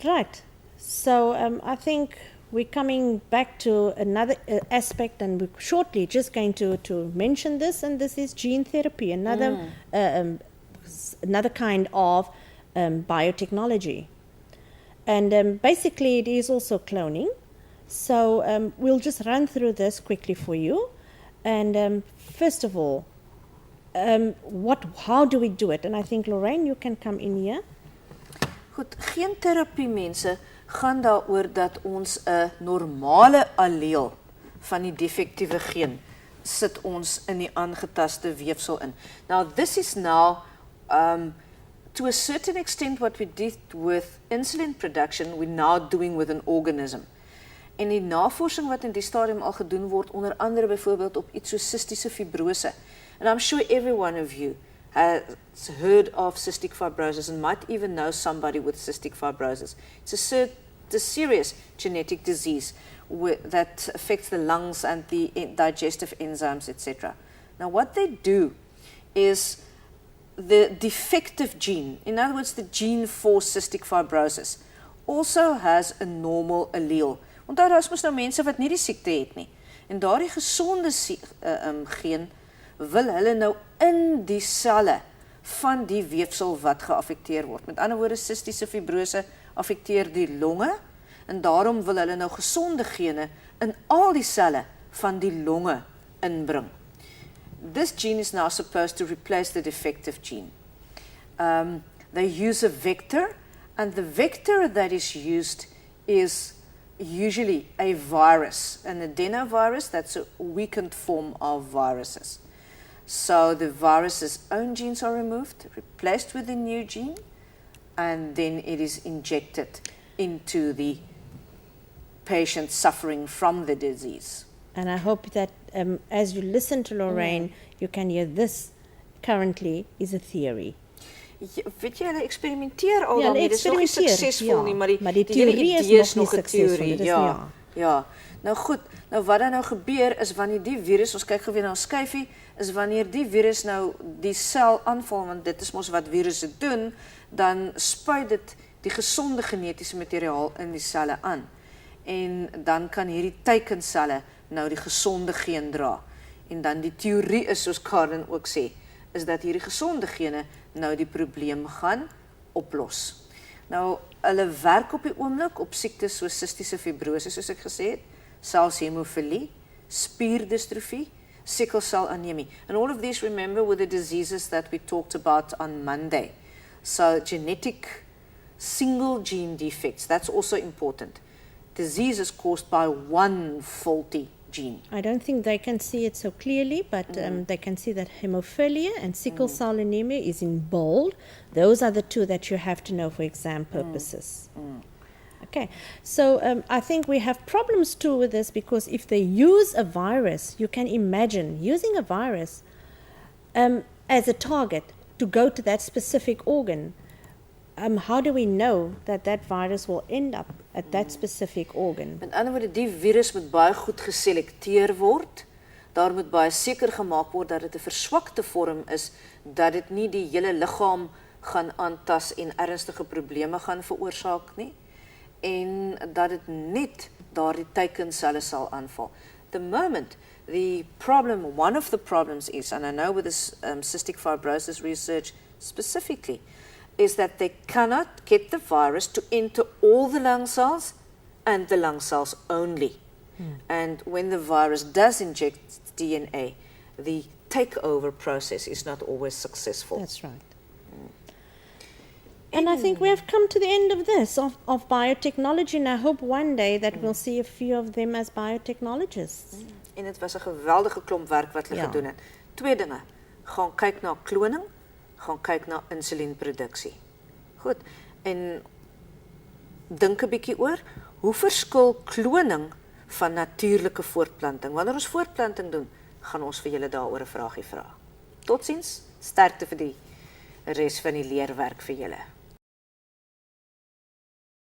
Right. So I think we're coming back to another aspect, and we're shortly just going to mention this, and this is gene therapy, another kind of biotechnology. And basically, it is also cloning. So we'll just run through this quickly for you. And first of all, how do we do it? And I think, Lorraine, you can come in here. Goed, geen terapie mense gaan daaroor dat ons 'n normale alleel van die defektiewe geen sit ons in die aangetaste weefsel in. Now this is now to a certain extent what we did with insulin production, we're now doing with an organism. En die navorsing wat in die stadium al gedoen word, onder andere byvoorbeeld op iets soos cystische fibrose. And I'm sure every one of you has heard of cystic fibrosis and might even know somebody with cystic fibrosis. It's a serious genetic disease that affects the lungs and the digestive enzymes, etc. Now what they do is the defective gene, in other words the gene for cystic fibrosis, also has a normal allele. Onthou daar is mos nou mense wat nie die siekte het nie. En daardie gesonde geen wil hulle nou in die selle van die weefsel wat geaffekteer word. Met ander woorde, cystische fibrose affekteer die longe en daarom wil hulle nou gesonde gene in al die selle van die longe inbring. This gene is now supposed to replace the defective gene. They use a vector, and the vector that is used is usually a virus, an adenovirus. That's a weakened form of viruses. So the virus's own genes are removed, replaced with a new gene, and then it is injected into the patient suffering from the disease. And I hope that as you listen to Lorraine, you can hear this currently is a theory. Ja, weet jy, hulle experimenteer al Ja, daarmee, dit is nog nie suksesvol nie, maar die hele idee is nog 'n teorie. Ja. Nou goed, nou wat dan nou gebeur is wanneer die virus, ons kyk gou weer na 'n skyfie, is wanneer die virus nou die sel aanval, want dit is mos wat virusse doen, dan spuit dit die gesonde genetiese materiaal in die selle aan. En dan kan hierdie teikenselle nou die gesonde geen dra. En dan die teorie is, soos Karen ook sê, is dat hierdie gesonde gene nou die probleem gaan oplos. Nou, hulle werk op die oomblik op siektes soos cystische fibrose, soos ek gesê het, selfs hemofilie, spierdystrofie, sickle cell anemie. And all of these, remember, were the diseases that we talked about on Monday. So genetic single gene defects, that's also important. Diseases caused by one faulty gene. I don't think they can see it so clearly, but they can see that hemophilia and sickle cell anemia is in bold. Those are the two that you have to know for exam purposes. Okay, so I think we have problems too with this, because if they use a virus, you can imagine using a virus as a target to go to that specific organ. How do we know that that virus will end up at that specific organ? Met ander woorde, die virus moet baie goed geselekteer word. Daar moet baie seker gemaak word dat dit 'n verswakte vorm is, dat dit nie die hele liggaam gaan aantas en ernstige probleme gaan veroorsaak nie, en dat dit net daardie teikenselle sal aanval. The moment the problem, one of the problems is, and I know with this cystic fibrosis research specifically, is that they cannot get the virus to enter all the lung cells and the lung cells only. And when the virus does inject DNA, the takeover process is not always successful. That's right. And I think we have come to the end of this, of biotechnology, and I hope one day that we'll see a few of them as biotechnologists. En dit was 'n geweldige klomp werk wat hulle gedoen het. Twee dinge. Gaan kyk na kloning, gaan kyk na insulienproduksie. Goed. En dink 'n bietjie oor, hoe verskil kloning van natuurlike voortplanting? Wanneer ons voortplanting doen, gaan ons vir julle daaroor 'n vraagie vra. Totsiens, sterkte vir die res van die leerwerk vir julle.